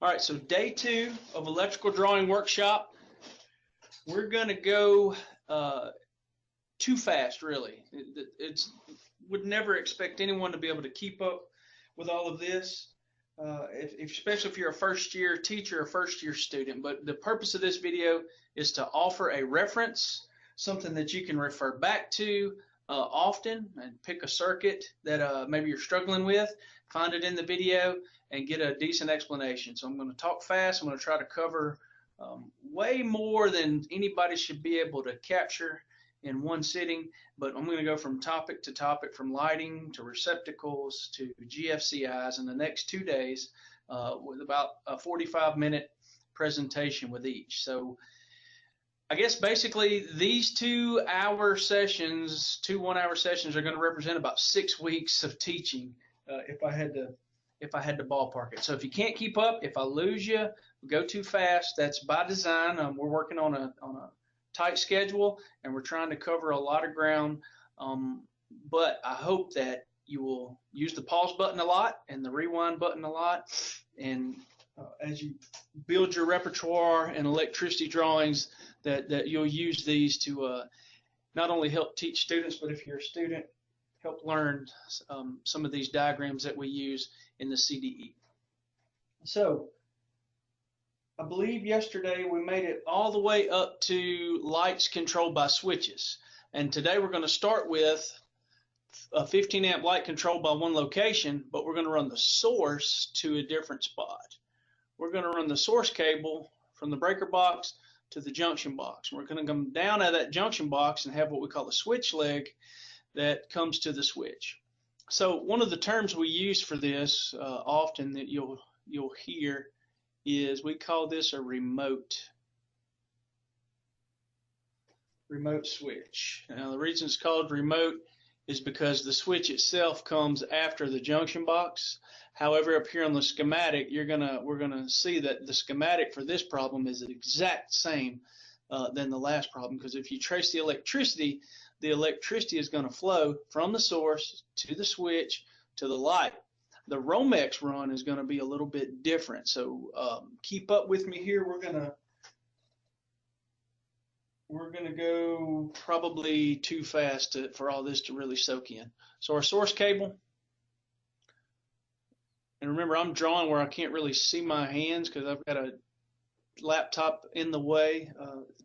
All right, so day 2 of electrical drawing workshop. We're going to go too fast, really. Would never expect anyone to be able to keep up with all of this, especially if you're a first-year teacher or first-year student. But the purpose of this video is to offer a reference, something that you can refer back to often, and pick a circuit that maybe you're struggling with, find it in the video, and get a decent explanation. So I'm going to talk fast. I'm going to try to cover way more than anybody should be able to capture in one sitting, but I'm going to go from topic to topic, from lighting to receptacles to GFCIs in the next 2 days with about a 45-minute presentation with each. So I guess basically these 2-hour sessions, 2 1-hour sessions, are going to represent about 6 weeks of teaching if I had to ballpark it. So if you can't keep up, if I lose you, go too fast, that's by design. We're working on a tight schedule, and we're trying to cover a lot of ground, but I hope that you will use the pause button a lot and the rewind button a lot, and as you build your repertoire and electricity drawings, that you'll use these to not only help teach students, but if you're a student, help learn some of these diagrams that we use in the CDE. So I believe yesterday we made it all the way up to lights controlled by switches. And today we're going to start with a 15 amp light controlled by one location, but we're going to run the source to a different spot. We're going to run the source cable from the breaker box to the junction box. We're going to come down out of that junction box and have what we call a switch leg that comes to the switch. So one of the terms we use for this often that you'll hear is we call this a remote switch. Now the reason it's called remote is because the switch itself comes after the junction box. However, up here on the schematic, we're gonna see that the schematic for this problem is the exact same than the last problem, because if you trace the electricity is going to flow from the source to the switch to the light. The Romex run is going to be a little bit different, so keep up with me here. We're gonna go probably too fast for all this to really soak in. So our source cable, and remember I'm drawing where I can't really see my hands because I've got a laptop in the way,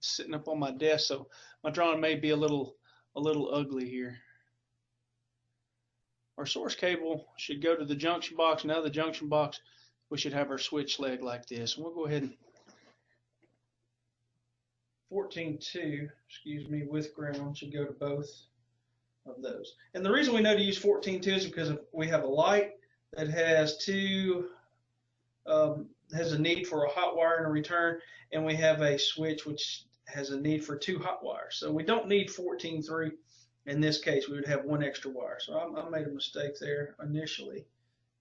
sitting up on my desk, so my drawing may be a little ugly here. Our source cable should go to the junction box. Now the junction box, we should have our switch leg like this. And we'll go ahead and 14.2, excuse me, with ground should go to both of those. And the reason we know to use 14.2 is because we have a light that has has a need for a hot wire and a return, and we have a switch which has a need for 2 hot wires. So we don't need 14.3. In this case, we would have 1 extra wire. So I made a mistake there initially.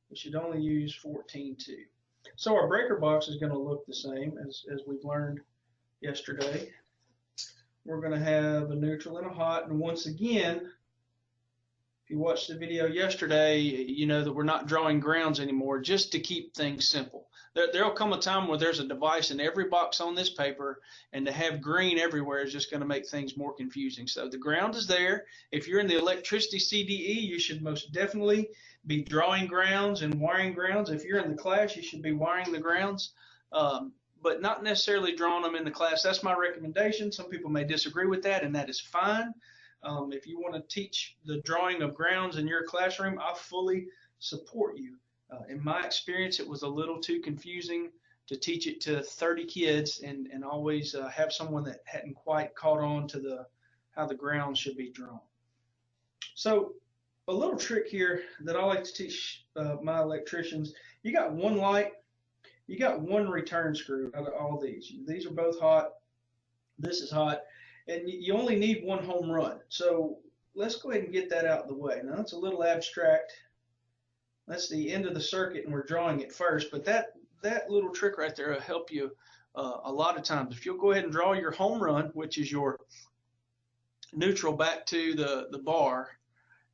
We should only use 14.2. So our breaker box is going to look the same as we've learned yesterday. We're going to have a neutral and a hot. And once again, if you watched the video yesterday, you know that we're not drawing grounds anymore, just to keep things simple. There'll come a time where there's a device in every box on this paper, and to have green everywhere is just going to make things more confusing. So the ground is there. If you're in the Electricity CDE, you should most definitely be drawing grounds and wiring grounds. If you're in the class, you should be wiring the grounds, but not necessarily drawing them in the class. That's my recommendation. Some people may disagree with that, and that is fine. If you want to teach the drawing of grounds in your classroom, I fully support you. In my experience, it was a little too confusing to teach it to 30 kids and always have someone that hadn't quite caught on to how the ground should be drawn. So a little trick here that I like to teach my electricians: you got 1 light, you got 1 return screw out of all these. These are both hot. This is hot. And you only need 1 home run. So let's go ahead and get that out of the way. Now that's a little abstract. That's the end of the circuit, and we're drawing it first. But that little trick right there will help you a lot of times. If you'll go ahead and draw your home run, which is your neutral back to the bar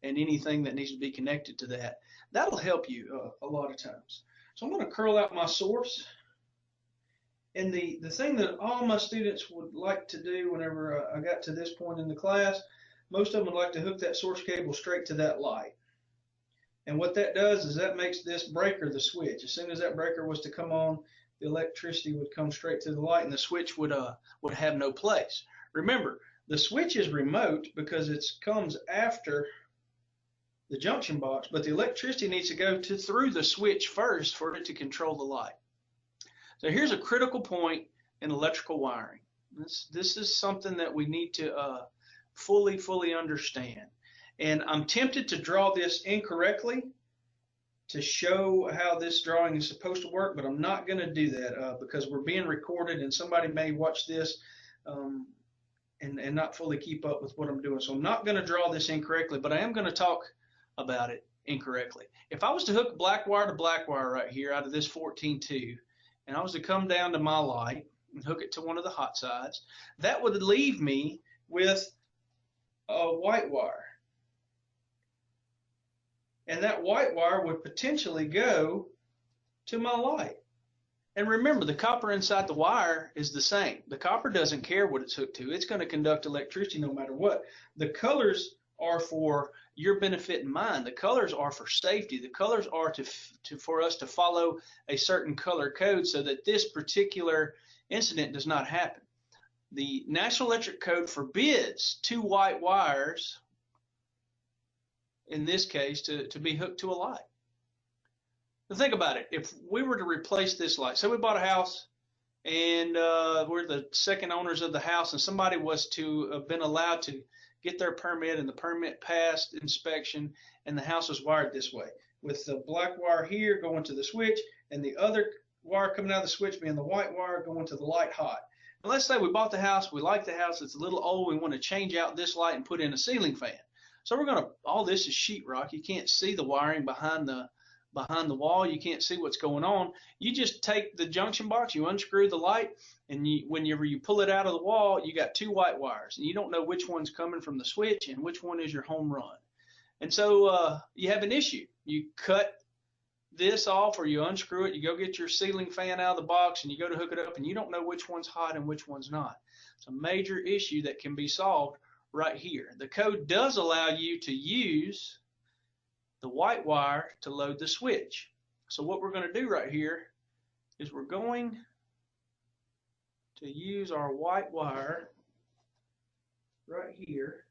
and anything that needs to be connected to that, that'll help you a lot of times. So I'm going to curl out my source. And the thing that all my students would like to do whenever I got to this point in the class, most of them would like to hook that source cable straight to that light. And what that does is that makes this breaker the switch. As soon as that breaker was to come on, the electricity would come straight to the light, and the switch would have no place. Remember, the switch is remote because it comes after the junction box, but the electricity needs to go through the switch first for it to control the light. So here's a critical point in electrical wiring. This is something that we need to fully understand. And I'm tempted to draw this incorrectly to show how this drawing is supposed to work, but I'm not going to do that because we're being recorded and somebody may watch this and not fully keep up with what I'm doing. So I'm not going to draw this incorrectly, but I am going to talk about it incorrectly. If I was to hook black wire to black wire right here out of this 14-2, and I was to come down to my light and hook it to one of the hot sides, that would leave me with a white wire. And that white wire would potentially go to my light. And remember, the copper inside the wire is the same. The copper doesn't care what it's hooked to. It's going to conduct electricity no matter what. The colors are for your benefit and mine. The colors are for safety. The colors are for us to follow a certain color code so that this particular incident does not happen. The National Electric Code forbids two white wires, in this case, to be hooked to a light. Now think about it. If we were to replace this light, say we bought a house and we're the second owners of the house, and somebody was to have been allowed to get their permit, and the permit passed inspection, and the house was wired this way, with the black wire here going to the switch and the other wire coming out of the switch being the white wire going to the light hot. And let's say we bought the house, we like the house, it's a little old, we want to change out this light and put in a ceiling fan. So we're going to, all this is sheetrock. You can't see the wiring behind the wall. You can't see what's going on. You just take the junction box, you unscrew the light, and whenever you pull it out of the wall, you got two white wires, and you don't know which one's coming from the switch and which one is your home run. And so you have an issue. You cut this off or you unscrew it, you go get your ceiling fan out of the box and you go to hook it up, and you don't know which one's hot and which one's not. It's a major issue that can be solved right here. The code does allow you to use the white wire to load the switch. So what we're going to do right here is we're going to use our white wire right here.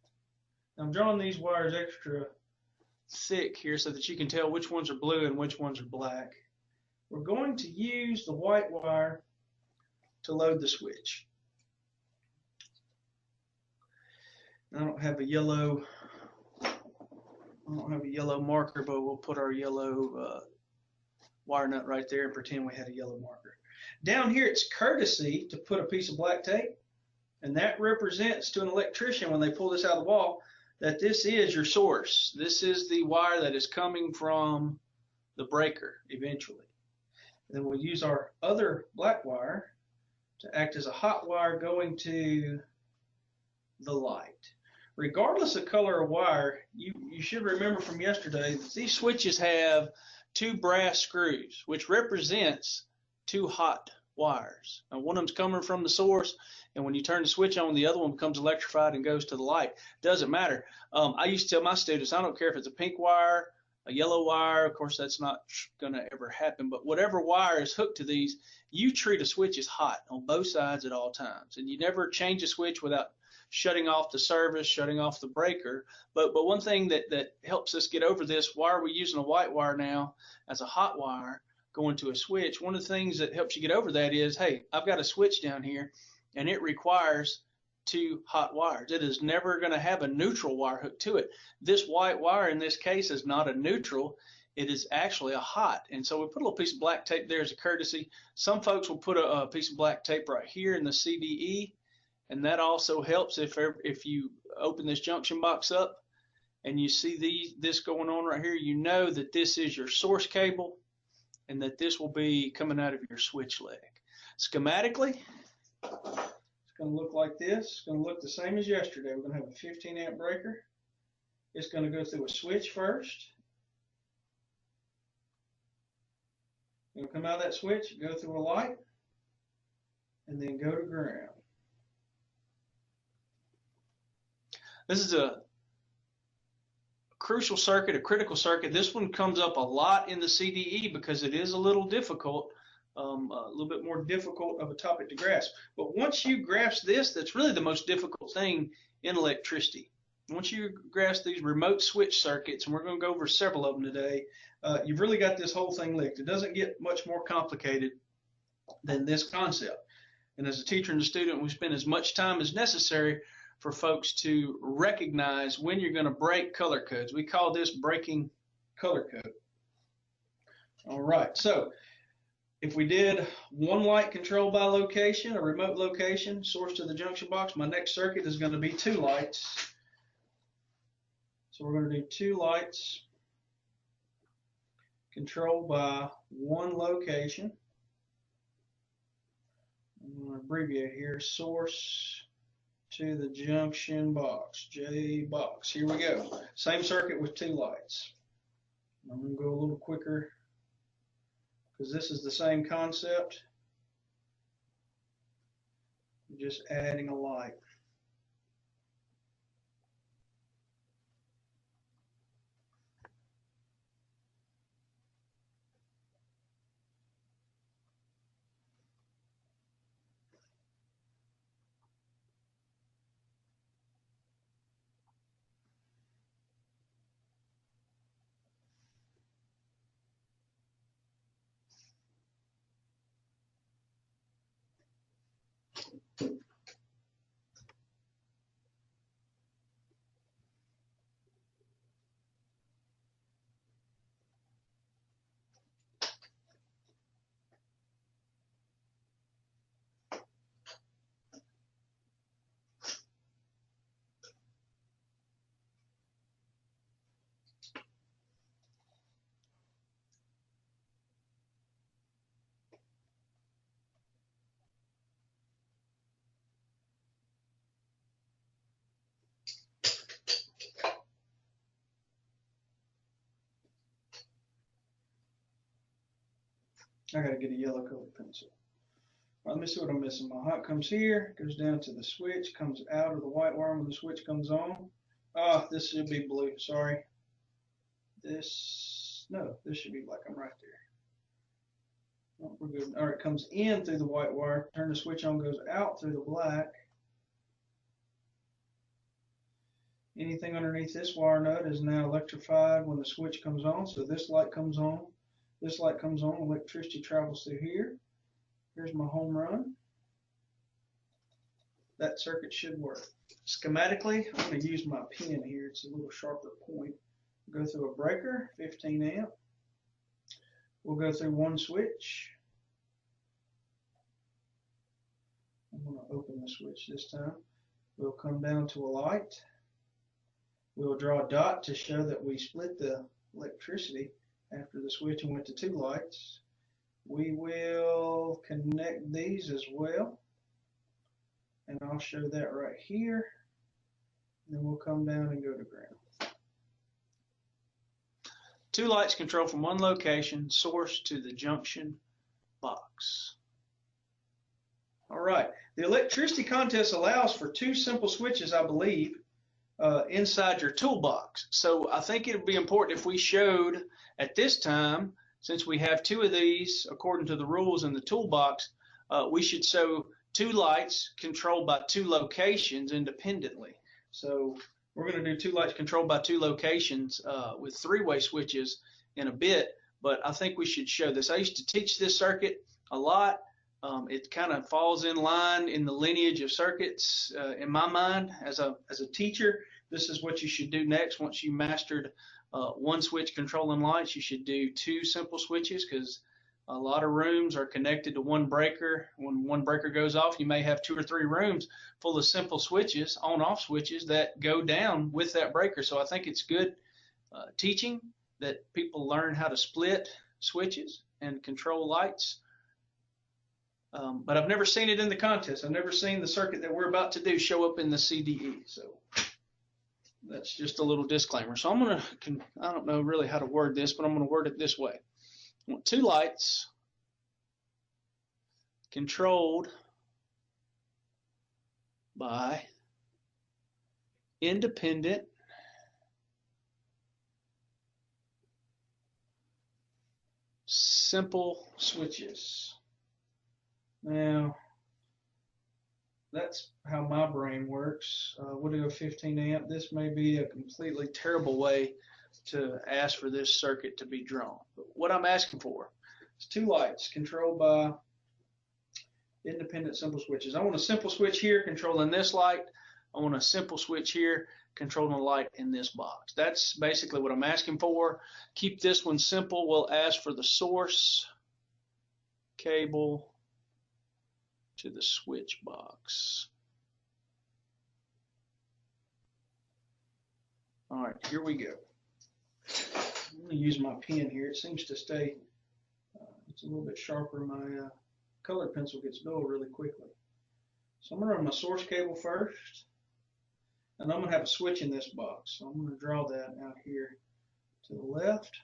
Now I'm drawing these wires extra thick here so that you can tell which ones are blue and which ones are black. We're going to use the white wire to load the switch. I don't have a yellow marker, but we'll put our yellow wire nut right there and pretend we had a yellow marker. Down here, it's courtesy to put a piece of black tape, and that represents to an electrician when they pull this out of the wall that this is your source. This is the wire that is coming from the breaker eventually. And then we'll use our other black wire to act as a hot wire going to the light. Regardless of color of wire, you should remember from yesterday that these switches have two brass screws, which represents two hot wires. Now, one of them's coming from the source, and when you turn the switch on, the other one becomes electrified and goes to the light. Doesn't matter. I used to tell my students, I don't care if it's a pink wire, a yellow wire. Of course, that's not going to ever happen, but whatever wire is hooked to these, you treat a switch as hot on both sides at all times, and you never change a switch without shutting off the service, shutting off the breaker. But one thing that helps us get over this, why are we using a white wire now as a hot wire going to a switch? One of the things that helps you get over that is, hey, I've got a switch down here and it requires two hot wires. It is never going to have a neutral wire hooked to it. This white wire in this case is not a neutral. It is actually a hot. And so we put a little piece of black tape there as a courtesy. Some folks will put a piece of black tape right here in the CDE. And that also helps if you open this junction box up and you see this going on right here, you know that this is your source cable and that this will be coming out of your switch leg. Schematically, it's going to look like this. It's going to look the same as yesterday. We're going to have a 15 amp breaker. It's going to go through a switch first. It'll come out of that switch, go through a light. and then go to ground. This is a crucial circuit, a critical circuit. This one comes up a lot in the CDE because it is a little difficult, a little bit more difficult of a topic to grasp. But once you grasp this, that's really the most difficult thing in electricity. Once you grasp these remote switch circuits, and we're going to go over several of them today, you've really got this whole thing licked. It doesn't get much more complicated than this concept. And as a teacher and a student, we spend as much time as necessary for folks to recognize when you're going to break color codes. We call this breaking color code. All right, so if we did one light controlled by location, a remote location, source to the junction box, my next circuit is going to be two lights. So we're going to do two lights controlled by one location. I'm going to abbreviate here, source to the junction box, J box. Here we go. Same circuit with two lights. I'm going to go a little quicker because this is the same concept. I'm just adding a light. I gotta get a yellow colored pencil. All right, let me see what I'm missing. My hot comes here, goes down to the switch, comes out of the white wire when the switch comes on. Ah, this should be blue, sorry. This should be black, I'm right there. Oh, we're good. All right, it comes in through the white wire, turn the switch on, goes out through the black. Anything underneath this wire nut is now electrified when the switch comes on, so this light comes on. This light comes on, electricity travels through here. Here's my home run. That circuit should work. Schematically, I'm going to use my pen here. It's a little sharper point. Go through a breaker, 15 amp. We'll go through one switch. I'm going to open the switch this time. We'll come down to a light. We'll draw a dot to show that we split the electricity after the switch and went to two lights. We will connect these as well, and I'll show that right here. Then we'll come down and go to ground. Two lights control from one location, source to the junction box. All right, the electricity contest allows for two simple switches, I believe, inside your toolbox. So I think it would be important if we showed at this time, since we have two of these according to the rules in the toolbox, we should show two lights controlled by two locations independently. So we're going to do two lights controlled by two locations with three-way switches in a bit, but I think we should show this. I used to teach this circuit a lot. It kind of falls in line in the lineage of circuits in my mind as a teacher. This is what you should do next. Once you mastered one switch controlling lights, you should do two simple switches because a lot of rooms are connected to one breaker. When one breaker goes off, you may have 2 or 3 rooms full of simple switches, on-off switches that go down with that breaker. So I think it's good teaching that people learn how to split switches and control lights. But I've never seen it in the contest. I've never seen the circuit that we're about to do show up in the CDE. So that's just a little disclaimer. So I'm going to, I don't know really how to word this, but I'm going to word it this way. I want two lights controlled by independent simple switches. Now, that's how my brain works. We'll do a 15 amp. This may be a completely terrible way to ask for this circuit to be drawn. But what I'm asking for is 2 lights controlled by independent simple switches. I want a simple switch here controlling this light. I want a simple switch here controlling the light in this box. That's basically what I'm asking for. Keep this one simple. We'll ask for the source cable to the switch box. All right, here we go. I'm going to use my pen here. It seems to stay, it's a little bit sharper. My colored pencil gets dull really quickly. So I'm going to run my source cable first, and I'm going to have a switch in this box. So I'm going to draw that out here to the left.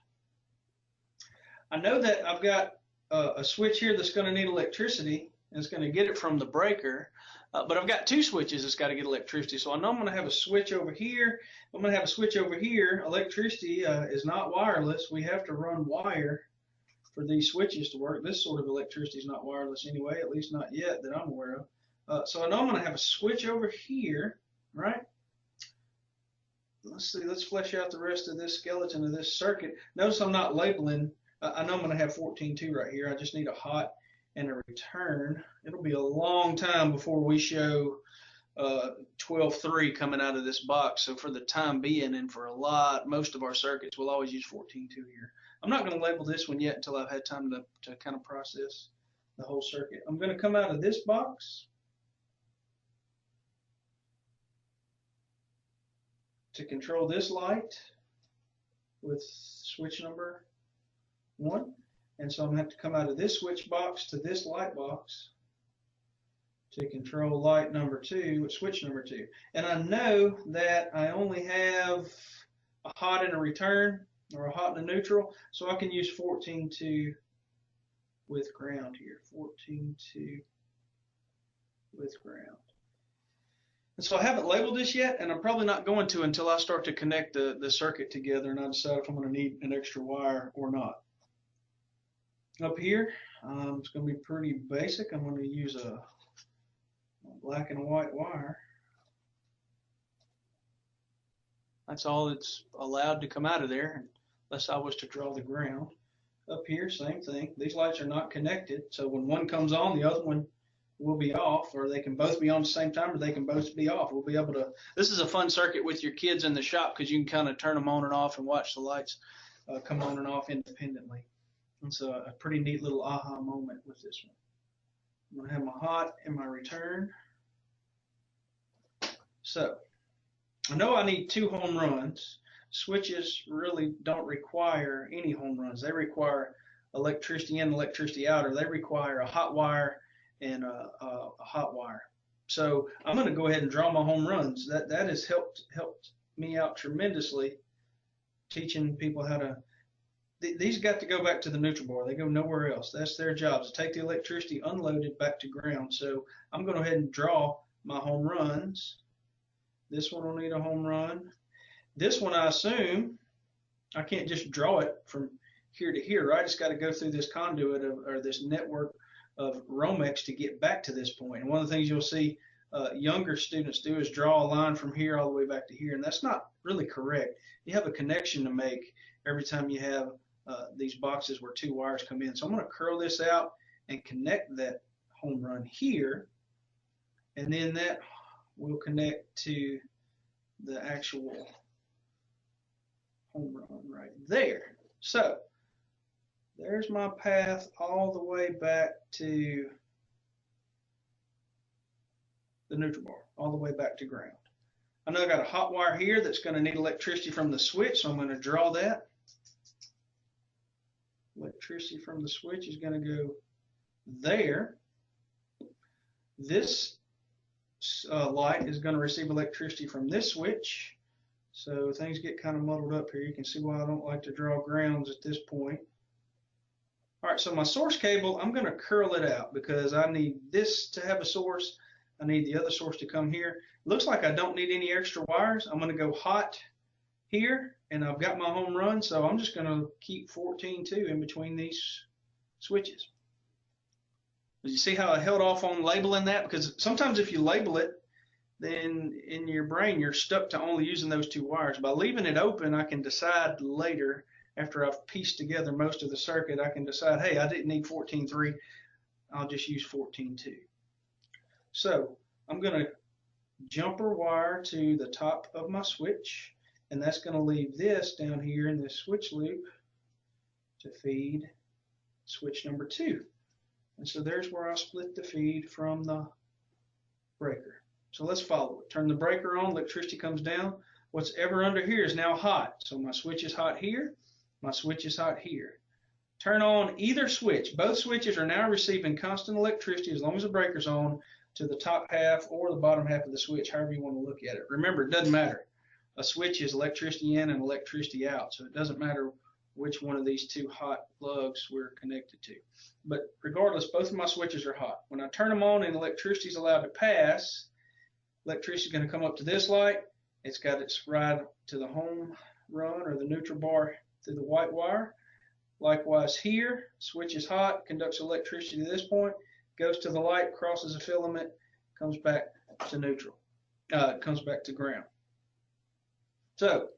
I know that I've got a switch here that's going to need electricity, and it's going to get it from the breaker, but I've got 2 switches that's got to get electricity. So I know I'm going to have a switch over here. I'm going to have a switch over here. Electricity is not wireless. We have to run wire for these switches to work. This sort of electricity is not wireless anyway, at least not yet that I'm aware of. So I know I'm going to have a switch over here, right? Let's see, let's flesh out the rest of this skeleton of this circuit. Notice I'm not labeling. I know I'm going to have 14.2 right here. I just need a hot and a return. It'll be a long time before we show 12.3 coming out of this box. So for the time being, and for most of our circuits, we'll always use 14.2 here. I'm not going to label this one yet until I've had time to kind of process the whole circuit. I'm going to come out of this box to control this light with switch number 1. And so I'm going to have to come out of this switch box to this light box to control light number 2 with switch number 2. And I know that I only have a hot and a return, or a hot and a neutral, so I can use 14.2 with ground here. 14.2 with ground. And so I haven't labeled this yet, and I'm probably not going to until I start to connect the circuit together and I decide if I'm going to need an extra wire or not. Up here, it's going to be pretty basic. I'm going to use a black and white wire. That's all that's allowed to come out of there, unless I was to draw the ground. Up here, same thing. These lights are not connected, so when one comes on, the other one will be off, or they can both be on at the same time, or they can both be off. We'll be able to, this is a fun circuit with your kids in the shop because you can kind of turn them on and off and watch the lights come on and off independently. It's a pretty neat little aha moment with this one. I'm going to have my hot and my return. So I know I need 2 home runs. Switches really don't require any home runs. They require electricity in, electricity out, or they require a hot wire and a hot wire. So I'm going to go ahead and draw my home runs. That has helped me out tremendously, teaching people how to. These got to go back to the neutral bar. They go nowhere else. That's their job, to take the electricity unloaded back to ground. So I'm going to go ahead and draw my home runs. This one will need a home run. This one, I assume, I can't just draw it from here to here, right? It's got to go through this conduit or this network of Romex to get back to this point. And one of the things you'll see younger students do is draw a line from here all the way back to here, and that's not really correct. You have a connection to make every time you have these boxes where 2 wires come in. So I'm going to curl this out and connect that home run here, and then that will connect to the actual home run right there. So there's my path all the way back to the neutral bar, all the way back to ground. I know I got a hot wire here that's going to need electricity from the switch, so I'm going to draw that. Electricity from the switch is going to go there. This light is going to receive electricity from this switch. So things get kind of muddled up here. You can see why I don't like to draw grounds at this point. All right, so my source cable, I'm going to curl it out because I need this to have a source. I need the other source to come here. Looks like I don't need any extra wires. I'm going to go hot here, and I've got my home run, so I'm just going to keep 14.2 in between these switches. You see how I held off on labeling that? Because sometimes if you label it, then in your brain you're stuck to only using those two wires. By leaving it open, I can decide later, after I've pieced together most of the circuit, I can decide, hey, I didn't need 14.3, I'll just use 14.2. So I'm going to jumper wire to the top of my switch, and that's going to leave this down here in this switch loop to feed switch number 2. And so there's where I split the feed from the breaker. So let's follow it. Turn the breaker on, electricity comes down. What's ever under here is now hot. So my switch is hot here, my switch is hot here. Turn on either switch. Both switches are now receiving constant electricity as long as the breaker's on to the top half or the bottom half of the switch, however you want to look at it. Remember, it doesn't matter. A switch is electricity in and electricity out, so it doesn't matter which one of these two hot plugs we're connected to. But regardless, both of my switches are hot. When I turn them on and electricity is allowed to pass, electricity is going to come up to this light. It's got its ride to the home run or the neutral bar through the white wire. Likewise here, switch is hot, conducts electricity to this point, goes to the light, crosses a filament, comes back to neutral, comes back to ground. So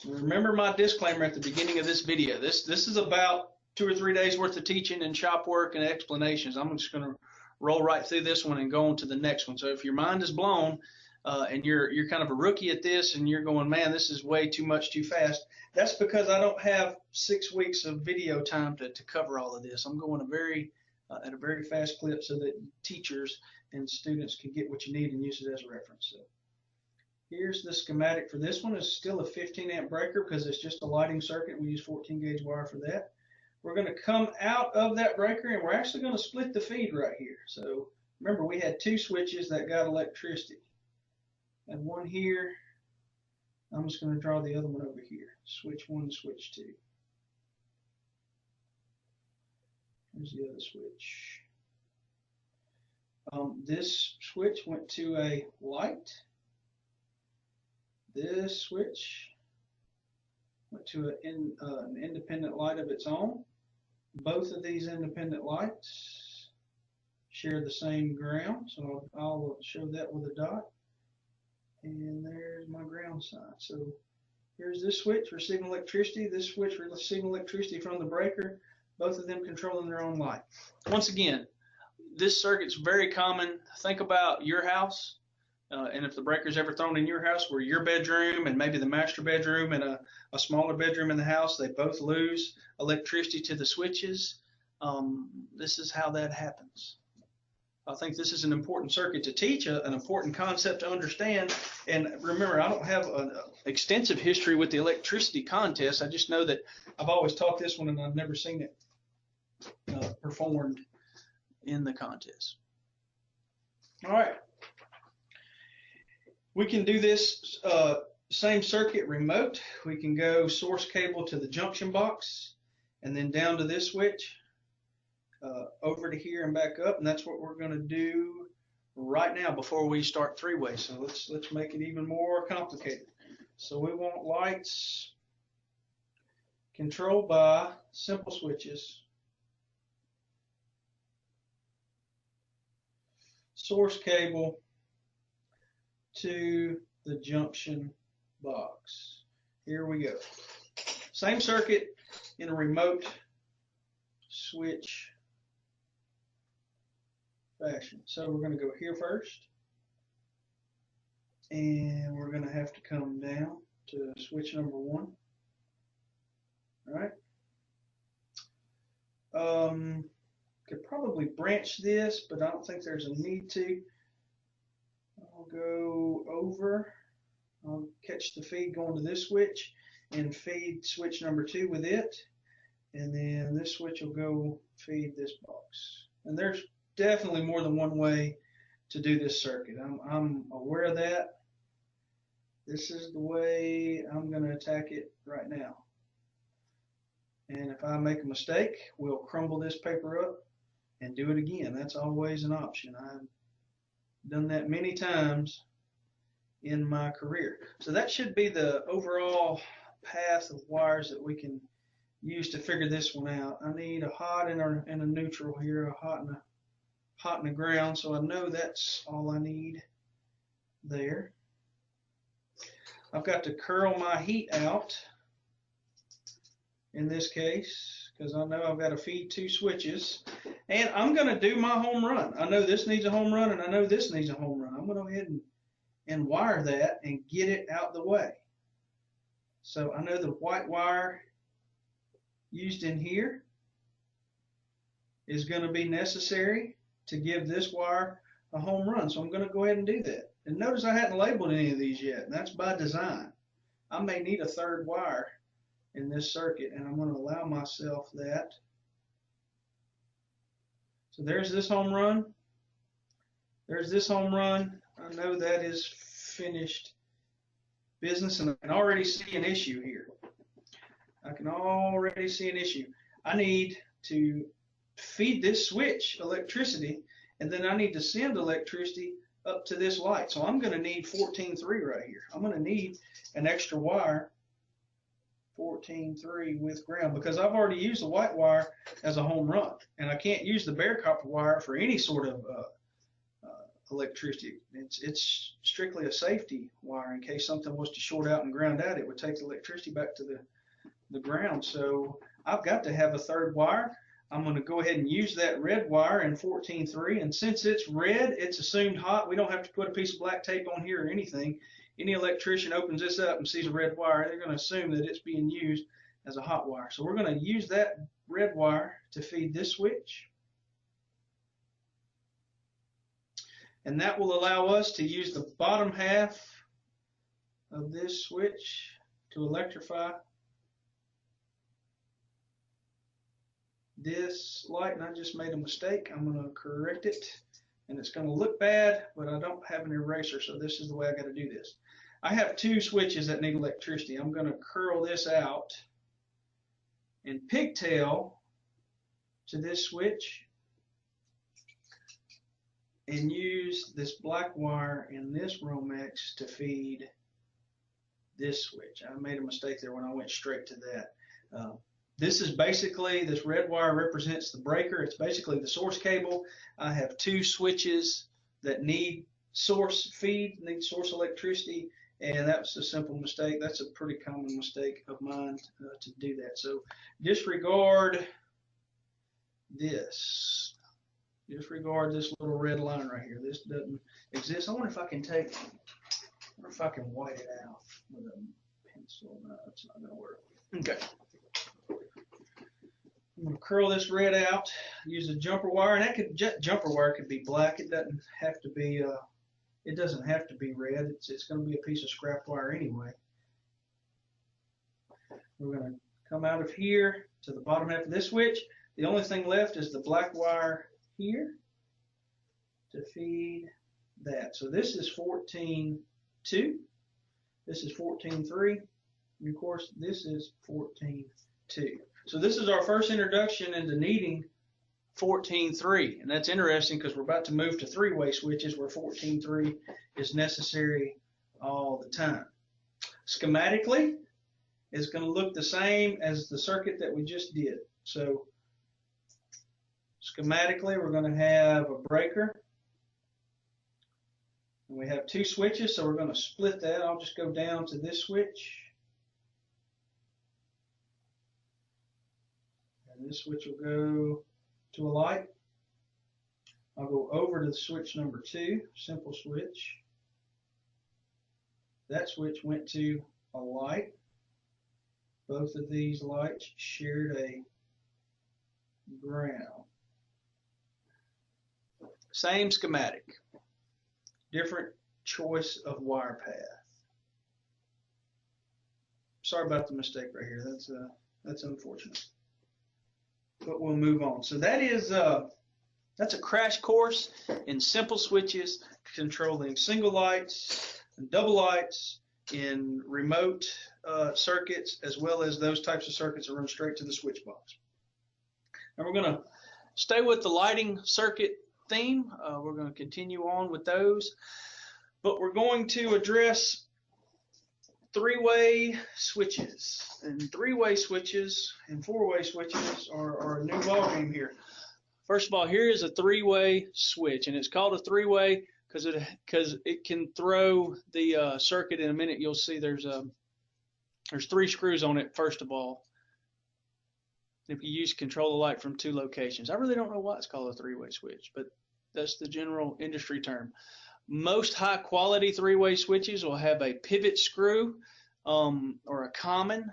remember my disclaimer at the beginning of this video. This is about 2 or 3 days worth of teaching and shop work and explanations. I'm just going to roll right through this one and go on to the next one. So if your mind is blown and you're kind of a rookie at this and you're going, man, this is way too much too fast, that's because I don't have 6 weeks of video time to cover all of this. I'm going at a very fast clip so that teachers and students can get what you need and use it as a reference. So here's the schematic for this one. It's still a 15 amp breaker because it's just a lighting circuit. We use 14 gauge wire for that. We're going to come out of that breaker and we're actually going to split the feed right here. So remember, we had 2 switches that got electricity. And one here. I'm just going to draw the other one over here. Switch 1, switch 2. Here's the other switch. This switch went to a light. This switch went to an independent light of its own. Both of these independent lights share the same ground, so I'll show that with a dot. And there's my ground sign. So here's this switch receiving electricity, this switch receiving electricity from the breaker, both of them controlling their own light. Once again, this circuit's very common. Think about your house. And if the breaker's ever thrown in your house where your bedroom and maybe the master bedroom and a smaller bedroom in the house, they both lose electricity to the switches, this is how that happens. I think this is an important circuit to teach, an important concept to understand. And remember, I don't have an extensive history with the electricity contest. I just know that I've always taught this one and I've never seen it performed in the contest. All right. We can do this same circuit remote. We can go source cable to the junction box and then down to this switch, over to here and back up, and that's what we're going to do right now before we start 3-way. So let's make it even more complicated. So we want lights controlled by simple switches. Source cable to the junction box. Here we go. Same circuit in a remote switch fashion. So we're going to go here first, and we're going to have to come down to switch number 1. All right. Could probably branch this, but I don't think there's a need to. I'll go over. I'll catch the feed going to this switch and feed switch number 2 with it. And then this switch will go feed this box. And there's definitely more than one way to do this circuit. I'm aware of that. This is the way I'm going to attack it right now. And if I make a mistake, we'll crumble this paper up and do it again. That's always an option. Done that many times in my career. So that should be the overall path of wires that we can use to figure this one out. I need a hot and a neutral here, a hot and a ground, so I know that's all I need there. I've got to curl my heat out in this case because I know I've got to feed 2 switches, and I'm going to do my home run. I know this needs a home run and I know this needs a home run. I'm going to go ahead and wire that and get it out the way. So I know the white wire used in here is going to be necessary to give this wire a home run. So I'm going to go ahead and do that. And notice I hadn't labeled any of these yet, and that's by design. I may need a 3rd wire in this circuit, and I'm going to allow myself that. So there's this home run. There's this home run. I know that is finished business, and I can already see an issue here. I can already see an issue. I need to feed this switch electricity, and then I need to send electricity up to this light. So I'm going to need 14.3 right here. I'm going to need an extra wire, 14.3 with ground, because I've already used the white wire as a home run, and I can't use the bare copper wire for any sort of electricity. It's strictly a safety wire in case something was to short out and ground out. It would take the electricity back to the ground. So I've got to have a 3rd wire. I'm going to go ahead and use that red wire in 14.3, and since it's red, it's assumed hot. We don't have to put a piece of black tape on here or anything. Any electrician opens this up and sees a red wire, they're going to assume that it's being used as a hot wire. So we're going to use that red wire to feed this switch, and that will allow us to use the bottom half of this switch to electrify this light. And I just made a mistake. I'm going to correct it, and it's going to look bad, but I don't have an eraser, so this is the way I got to do this. I have 2 switches that need electricity. I'm going to curl this out and pigtail to this switch and use this black wire in this Romex to feed this switch. I made a mistake there when I went straight to that. This is basically, this red wire represents the breaker. It's basically the source cable. I have 2 switches that need source feed, need source electricity, and that was a simple mistake. That's a pretty common mistake of mine to do that. So disregard this. Disregard this little red line right here. This doesn't exist. I wonder if I can white it out with a pencil. No, it's not going to work. Okay. I'm going to curl this red out, use a jumper wire, and that jumper wire could be black. It doesn't have to be red. It's going to be a piece of scrap wire anyway. We're going to come out of here to the bottom half of this switch. The only thing left is the black wire here to feed that. So this is 14.2. This is 14.3. And of course, this is 14.2. So this is our first introduction into needing 14.3, and that's interesting because we're about to move to 3-way switches where 14.3 is necessary all the time. Schematically, it's going to look the same as the circuit that we just did. So schematically, we're going to have a breaker, and we have 2 switches, so we're going to split that. I'll just go down to this switch. And this switch will go to a light. I'll go over to the switch number 2, simple switch. That switch went to a light. Both of these lights shared a ground. Same schematic, different choice of wire path. Sorry about the mistake right here. That's unfortunate. But we'll move on. So that is that's a crash course in simple switches controlling single lights and double lights in remote circuits, as well as those types of circuits that run straight to the switch box. And we're going to stay with the lighting circuit theme. We're going to continue on with those, but we're going to address three-way switches. And three-way switches and four-way switches are a new ballgame here. First of all, here is a three-way switch, and it's called a three-way because it can throw the circuit. In a minute, you'll see there's 3 screws on it. First of all, if you use control the light from 2 locations, I really don't know why it's called a three-way switch, but that's the general industry term. Most high-quality three-way switches will have a pivot screw or a common.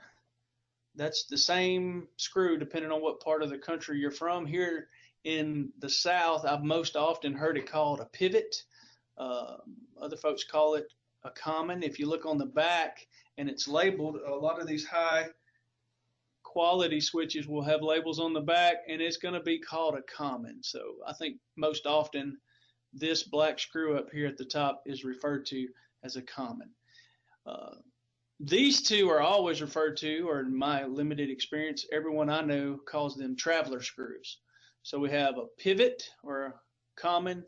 That's the same screw depending on what part of the country you're from. Here in the South, I've most often heard it called a pivot. Other folks call it a common. If you look on the back and it's labeled, a lot of these high-quality switches will have labels on the back, and it's going to be called a common. So I think most often this black screw up here at the top is referred to as a common. These 2 are always referred to, or in my limited experience, everyone I know calls them traveler screws. So we have a pivot or a common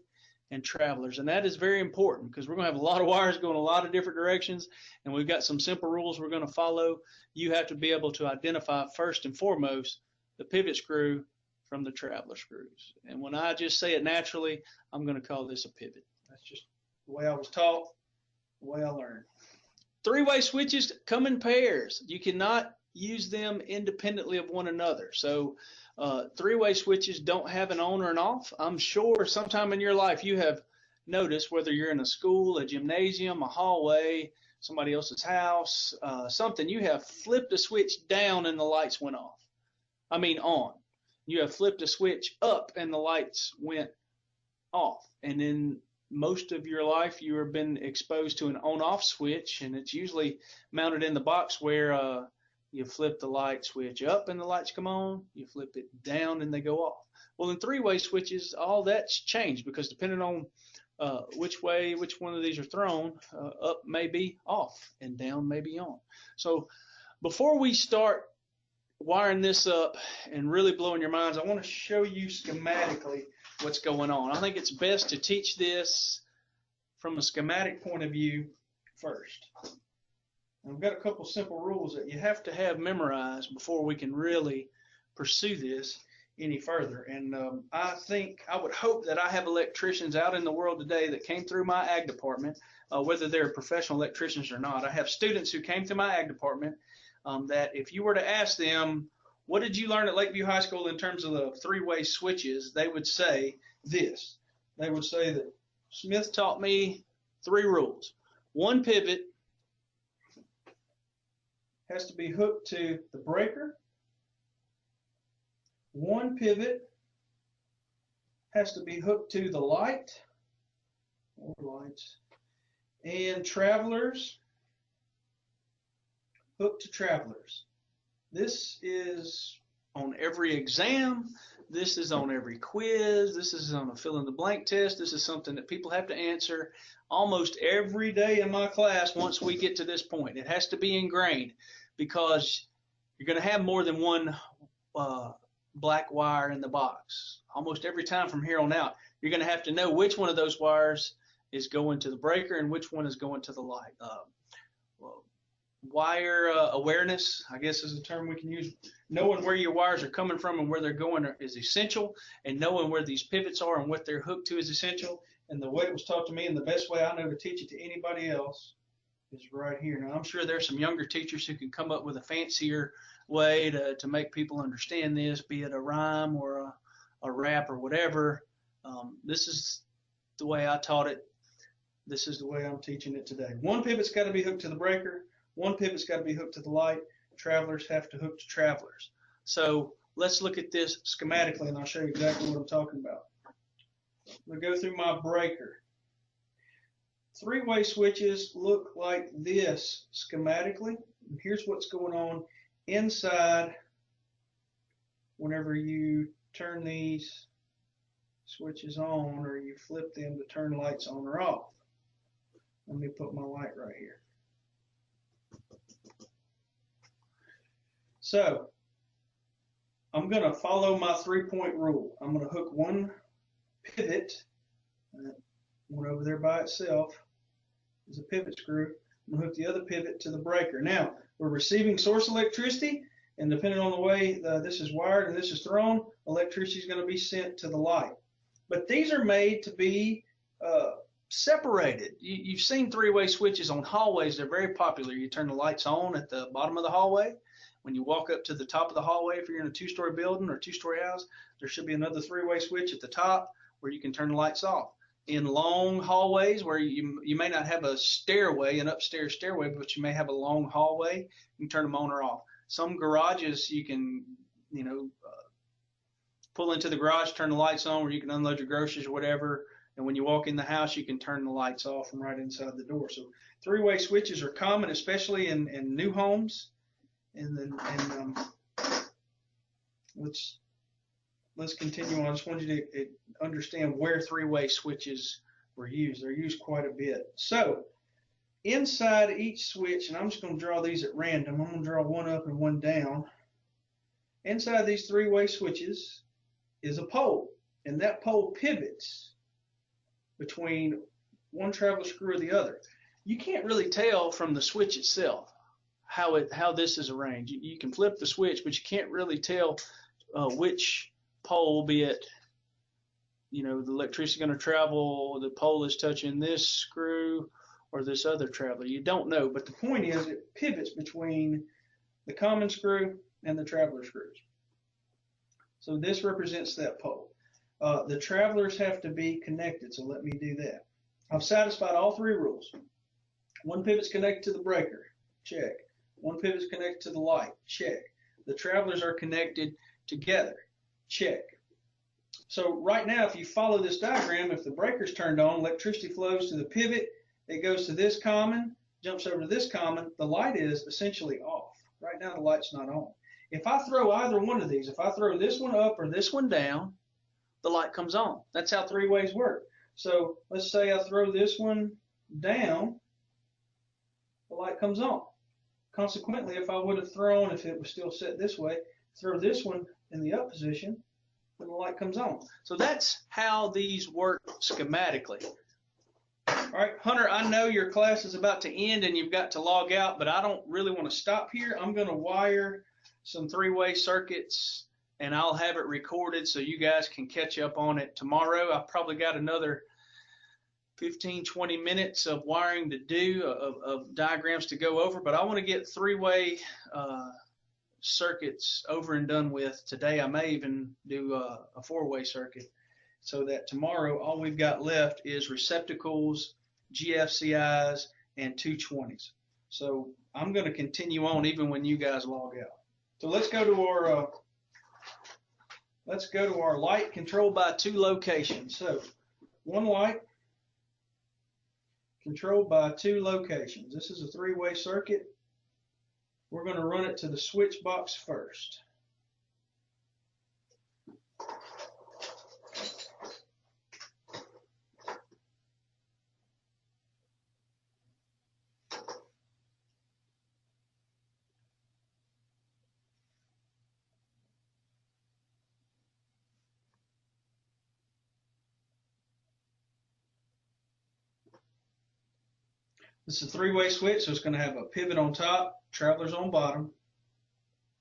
and travelers, and that is very important because we're going to have a lot of wires going a lot of different directions, and we've got some simple rules we're going to follow. You have to be able to identify first and foremost the pivot screw from the traveler screws. And when I just say it naturally, I'm going to call this a pivot. That's just the way I was taught, the way I learned. Three-way switches come in pairs. You cannot use them independently of one another. So three-way switches don't have an on or an off. I'm sure sometime in your life you have noticed, whether you're in a school, a gymnasium, a hallway, somebody else's house, something, you have flipped a switch down and the lights went off. I mean on. You have flipped a switch up and the lights went off. And then most of your life you have been exposed to an on-off switch, and it's usually mounted in the box where you flip the light switch up and the lights come on, you flip it down and they go off. Well, in three-way switches, all that's changed because depending on which one of these are thrown, up may be off and down may be on. So before we start wiring this up and really blowing your minds, I want to show you schematically what's going on. I think it's best to teach this from a schematic point of view first. I've got a couple simple rules that you have to have memorized before we can really pursue this any further. And I would hope that I have electricians out in the world today that came through my ag department, whether they're professional electricians or not. I have students who came through my ag department that if you were to ask them, what did you learn at Lakeview High School in terms of the three-way switches, they would say this. They would say that Smith taught me 3 rules. 1 pivot has to be hooked to the breaker. 1 pivot has to be hooked to the light, or lights, and travelers hooked to travelers. This is on every exam. This is on every quiz. This is on a fill-in-the-blank test. This is something that people have to answer almost every day in my class once we get to this point. It has to be ingrained because you're going to have more than one black wire in the box. Almost every time from here on out, you're going to have to know which one of those wires is going to the breaker and which one is going to the light. Wire awareness, I guess, is a term we can use. Knowing where your wires are coming from and where they're going is essential, and knowing where these pivots are and what they're hooked to is essential. And the way it was taught to me and the best way I know to teach it to anybody else is right here. Now, I'm sure there's some younger teachers who can come up with a fancier way to make people understand this, be it a rhyme or a rap or whatever. This is the way I taught it. This is the way I'm teaching it today. 1 pivot's got to be hooked to the breaker. 1 pivot's got to be hooked to the light. Travelers have to hook to travelers. So let's look at this schematically, and I'll show you exactly what I'm talking about. I'm going to go through my breaker. Three-way switches look like this schematically. And here's what's going on inside whenever you turn these switches on or you flip them to turn lights on or off. Let me put my light right here. So I'm going to follow my 3-point rule. I'm going to hook 1 pivot. One over there by itself is a pivot screw. I'm going to hook the other pivot to the breaker. Now, we're receiving source electricity, and depending on the way this is wired and this is thrown, electricity is going to be sent to the light. But these are made to be separated. You've seen three-way switches on hallways. They're very popular. You turn the lights on at the bottom of the hallway. When you walk up to the top of the hallway, if you're in a two-story building or two-story house, there should be another three-way switch at the top where you can turn the lights off. In long hallways where you may not have a stairway, an upstairs stairway, but you may have a long hallway, you can turn them on or off. Some garages you can, pull into the garage, turn the lights on, where you can unload your groceries or whatever. And when you walk in the house, you can turn the lights off from right inside the door. So three-way switches are common, especially in new homes. And then let's continue on. I just wanted you to understand where three-way switches were used. They're used quite a bit. So inside each switch, and I'm just going to draw these at random. I'm going to draw one up and one down. Inside these three-way switches is a pole, and that pole pivots between one traveler screw or the other. You can't really tell from the switch itself how this is arranged. You can flip the switch, but you can't really tell which pole, be it, the electricity going to travel, the pole is touching this screw or this other traveler. You don't know, but the point is it pivots between the common screw and the traveler screws. So this represents that pole. The travelers have to be connected, so let me do that. I've satisfied all three rules. One pivot's connected to the breaker, check. One pivot's connected to the light, check. The travelers are connected together, check. So right now, if you follow this diagram, if the breaker's turned on, electricity flows to the pivot, it goes to this common, jumps over to this common, the light is essentially off. Right now, the light's not on. If I throw either one of these, if I throw this one up or this one down, the light comes on. That's how three-ways work. So let's say I throw this one down, the light comes on. Consequently, if I would have thrown, if it was still set this way, throw this one in the up position, then the light comes on. So that's how these work schematically. All right, Hunter, I know your class is about to end and you've got to log out, but I don't really want to stop here. I'm going to wire some three-way circuits, and I'll have it recorded so you guys can catch up on it tomorrow. I've probably got another 15-20 minutes of wiring to do, of diagrams to go over, but I want to get three-way circuits over and done with today. I may even do a four-way circuit, so that tomorrow all we've got left is receptacles, GFCIs, and 220s. So I'm going to continue on even when you guys log out. So let's go to our light controlled by two locations. So one light controlled by two locations. This is a three-way circuit. We're going to run it to the switch box first. This is a three-way switch, so it's going to have a pivot on top, travelers on bottom.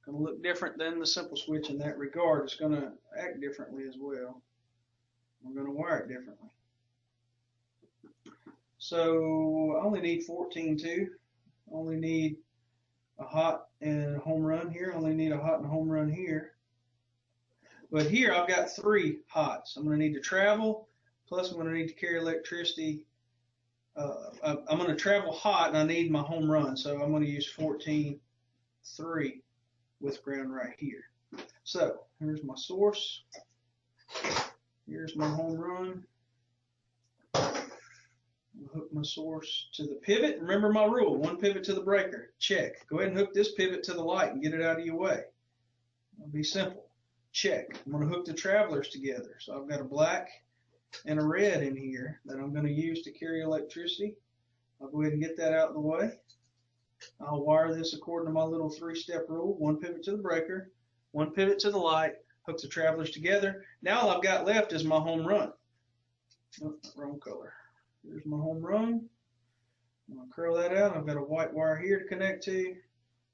Going to look different than the simple switch in that regard. It's going to act differently as well. We're going to wire it differently. So I only need 14-2. I only need a hot and a home run here. I only need a hot and a home run here. But here I've got three hots. I'm going to need to travel, plus I'm going to need to carry electricity. I'm going to travel hot, and I need my home run, so I'm going to use 14-3 with ground right here. So here's my source. Here's my home run. I'll hook my source to the pivot. Remember my rule, one pivot to the breaker. Check. Go ahead and hook this pivot to the light and get it out of your way. It'll be simple. Check. I'm going to hook the travelers together. So I've got a black and a red in here that I'm going to use to carry electricity. I'll go ahead and get that out of the way. I'll wire this according to my little three-step rule. One pivot to the breaker, one pivot to the light, hook the travelers together. Now all I've got left is my home run. Oh, wrong color. Here's my home run. I'm going to curl that out. I've got a white wire here to connect to,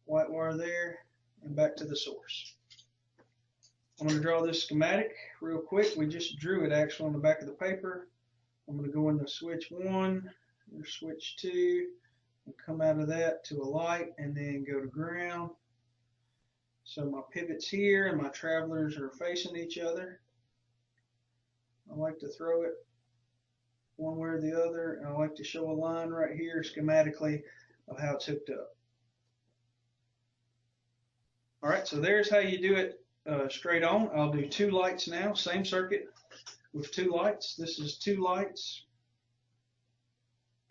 white wire there, and back to the source. I'm going to draw this schematic real quick. We just drew it actually on the back of the paper. I'm going to go into switch 1 or switch 2 and come out of that to a light and then go to ground. So my pivot's here and my travelers are facing each other. I like to throw it one way or the other, and I like to show a line right here schematically of how it's hooked up. All right, so there's how you do it straight on. I'll do 2 lights now, same circuit with 2 lights. This is 2 lights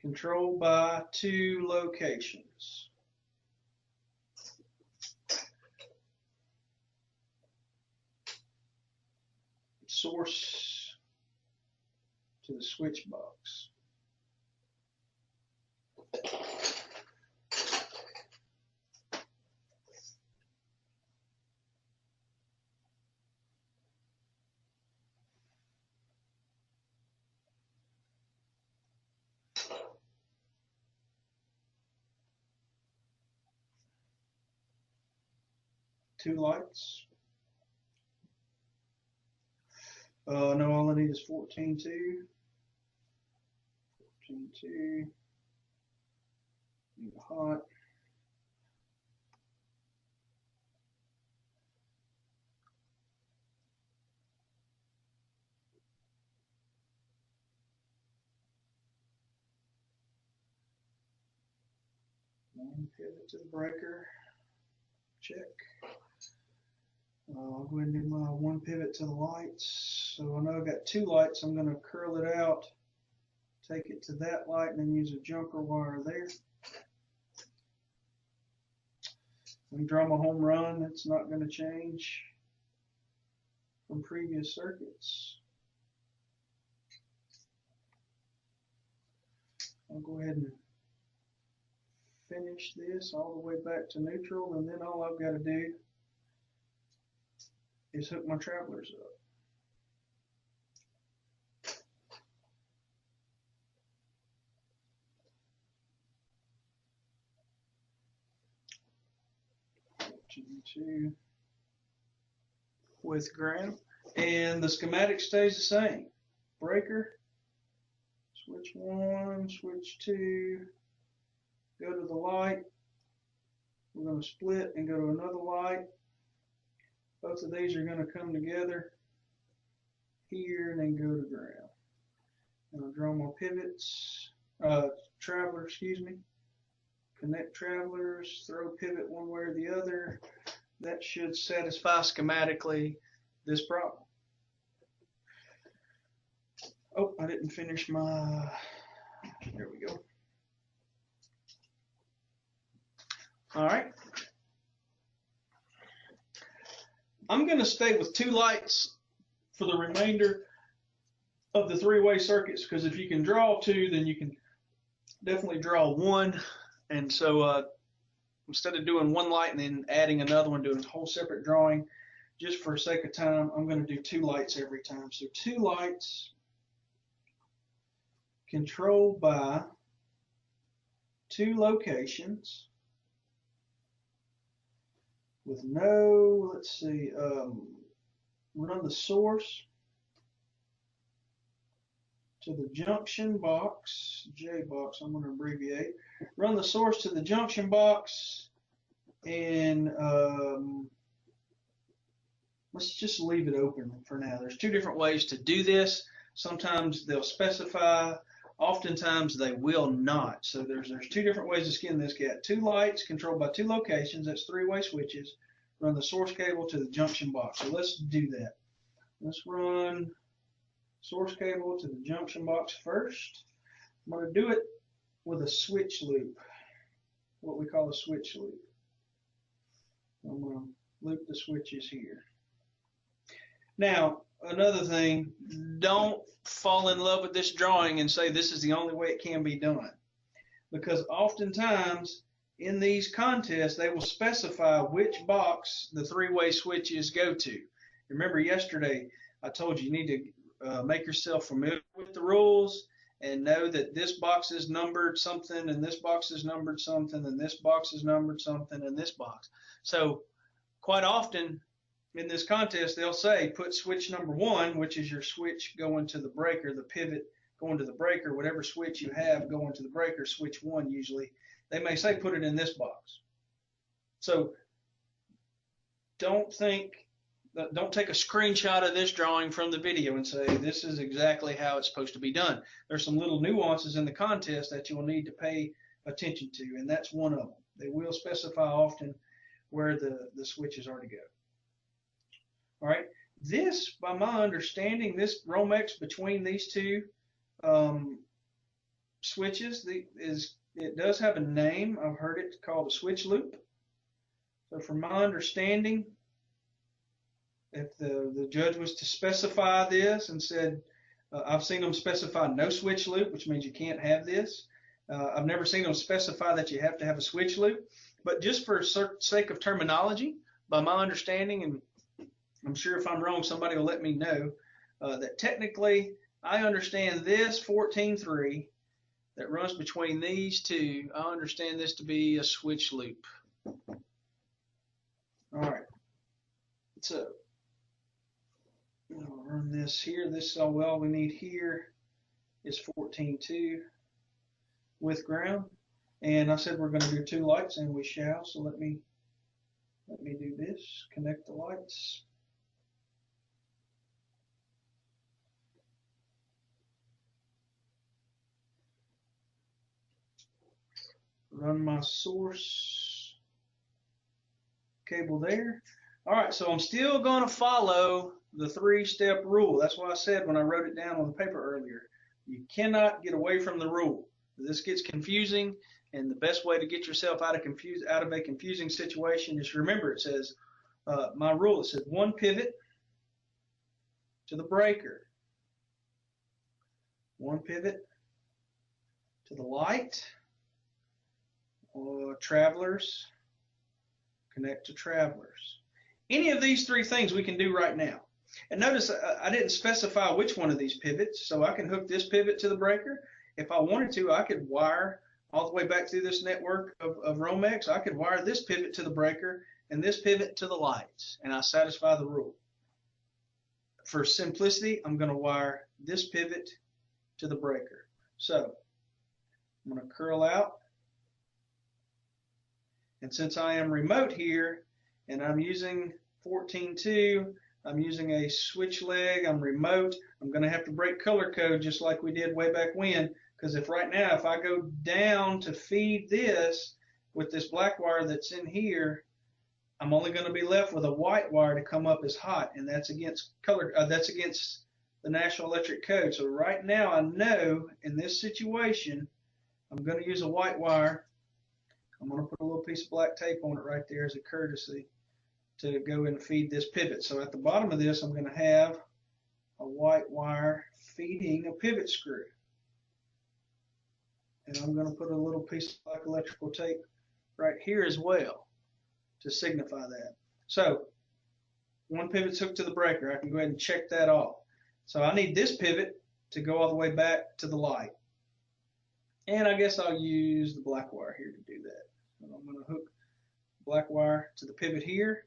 controlled by 2 locations. Source to the switch box. Two lights. No, all I need is 14.2. 14.2. Need a hot. One pivot to the breaker. Check. I'll go ahead and do my 1 pivot to the lights. So I know I've got 2 lights. I'm going to curl it out, take it to that light, and then use a jumper wire there. And draw my home run. It's not going to change from previous circuits. I'll go ahead and finish this all the way back to neutral, and then all I've got to do is hook my travelers up. Two with ground, and the schematic stays the same. Breaker, switch 1, switch 2, go to the light. We're going to split and go to another light. Both of these are going to come together here and then go to ground. And I'll draw my pivots, traveler, excuse me. Connect travelers, throw pivot one way or the other. That should satisfy schematically this problem. Oh, I didn't finish my, there we go. All right. I'm going to stay with 2 lights for the remainder of the 3-way circuits, because if you can draw 2, then you can definitely draw 1. And so instead of doing 1 light and then adding another one, doing a whole separate drawing, just for sake of time, I'm going to do 2 lights every time. So 2 lights controlled by 2 locations with no, let's see, run the source to the junction box, J box, I'm going to abbreviate. Run the source to the junction box, and let's just leave it open for now. There's 2 different ways to do this. Sometimes they'll specify, oftentimes they will not. So there's 2 different ways to skin this cat. 2 lights controlled by 2 locations, that's 3-way switches. Run the source cable to the junction box. So let's do that. Let's run source cable to the junction box first. I'm going to do it with a switch loop, what we call a switch loop. I'm going to loop the switches here. Now, another thing, don't fall in love with this drawing and say this is the only way it can be done. Because oftentimes in these contests, they will specify which box the 3-way switches go to. Remember yesterday, I told you need to make yourself familiar with the rules and know that this box is numbered something, and this box is numbered something, and this box is numbered something, and this box. So quite often in this contest, they'll say put switch number 1, which is your switch going to the breaker, the pivot going to the breaker, whatever switch you have going to the breaker, switch 1 usually. They may say put it in this box. So don't take a screenshot of this drawing from the video and say this is exactly how it's supposed to be done. There's some little nuances in the contest that you'll need to pay attention to, and that's one of them. They will specify often where the switches are to go. All right, this, by my understanding, this Romex between these two switches, it does have a name. I've heard it called a switch loop. So from my understanding, if the judge was to specify this and said, I've seen them specify no switch loop, which means you can't have this. I've never seen them specify that you have to have a switch loop. But just for sake of terminology, by my understanding, and I'm sure if I'm wrong, somebody will let me know, that technically I understand this 14.3 that runs between these two. I understand this to be a switch loop. All right, so I'll run this here. This is all we need here is 14.2 with ground. And I said we're going to do 2 lights, and we shall. So let me do this. Connect the lights. Run my source cable there. All right, so I'm still going to follow the 3-step rule. That's why I said when I wrote it down on the paper earlier, you cannot get away from the rule. This gets confusing, and the best way to get yourself out of a confusing situation is, remember, it says, my rule, it says 1 pivot to the breaker, 1 pivot to the light, or travelers, connect to travelers. Any of these 3 things we can do right now. And notice I didn't specify which one of these pivots, so I can hook this pivot to the breaker. If I wanted to, I could wire all the way back through this network of Romex. I could wire this pivot to the breaker and this pivot to the lights, and I satisfy the rule. For simplicity, I'm going to wire this pivot to the breaker. So I'm going to curl out. And since I am remote here and I'm using 14.2, I'm using a switch leg, I'm remote, I'm going to have to break color code just like we did way back when, because if right now, if I go down to feed this with this black wire that's in here, I'm only going to be left with a white wire to come up as hot, and that's against that's against the National Electric Code. So right now I know in this situation, I'm going to use a white wire. I'm going to put a little piece of black tape on it right there as a courtesy to go and feed this pivot. So at the bottom of this, I'm going to have a white wire feeding a pivot screw. And I'm going to put a little piece of black electrical tape right here as well to signify that. So 1 pivot's hooked to the breaker. I can go ahead and check that off. So I need this pivot to go all the way back to the light. And I guess I'll use the black wire here to do that. And I'm going to hook black wire to the pivot here.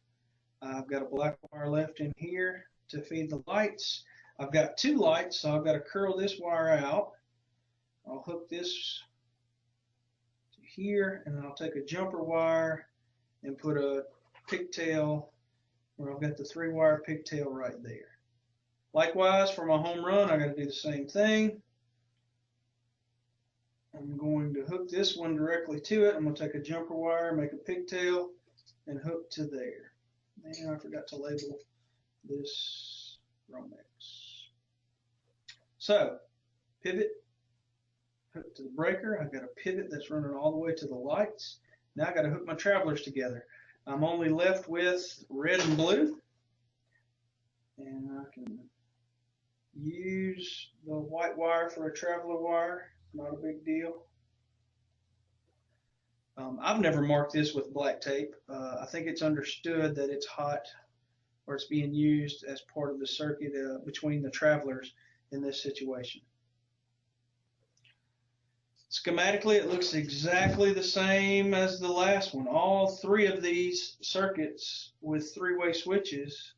I've got a black wire left in here to feed the lights. I've got 2 lights, so I've got to curl this wire out. I'll hook this to here, and then I'll take a jumper wire and put a pigtail where I've got the 3-wire pigtail right there. Likewise, for my home run, I got to do the same thing. I'm going to hook this one directly to it. I'm going to take a jumper wire, make a pigtail, and hook to there. And I forgot to label this Romex. So, pivot, hook to the breaker. I've got a pivot that's running all the way to the lights. Now I've got to hook my travelers together. I'm only left with red and blue. And I can use the white wire for a traveler wire. Not a big deal. I've never marked this with black tape. I think it's understood that it's hot or it's being used as part of the circuit between the travelers in this situation. Schematically, it looks exactly the same as the last one. All three of these circuits with three-way switches